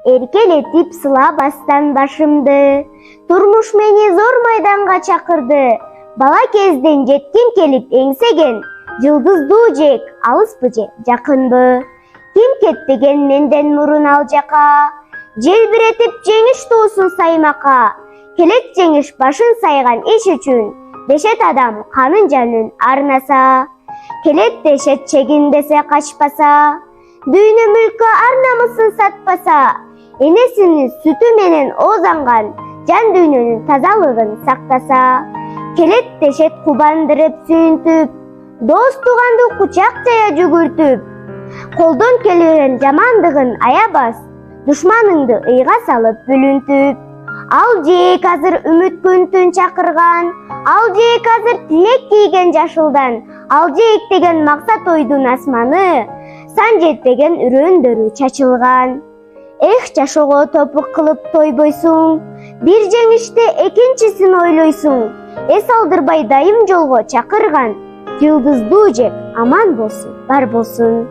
Эркелетип сылабастан башымды. Турмуш мени зор майданга чакырды. Бала кезден жетким келип эңсеген. Жылдыздуу жек алыспы же жакынбы? Ким кетпеген менден мурун ал жака? Желбиретип жеңиш туусун саймака. Келет жеңиш башын сайган иш үчүн. Дешет адам канын жанын арнаса. Келет дешет чегиндесе качпаса. Дүйнө мүлкө ар намысын сатпаса. Энесинин сүтү менен оозанган жан дүйнөнүн тазалыгын сактаса. Келет дешет кубандырып сүйүнтүп, дос туганды кучак жая жүгүртүп. Колдон келген жамандыгын аябас, душманыңды ыйга салып бүлүнтүп. Ал жээк азыр үмүт күнтүн чакырган, ал жээк азыр тилек кийген жашылдан, ал жээк деген максат ойдун асманы, сан жетпеген үрөндөрү чачылган. Эх, жашоого топук кылып тойбойсуң, бир жеңиште экинчисин ойлойсуң. Эс алдырбай дайым жолго чакырган, жылдыздуу жек аман болсун, бар болсун.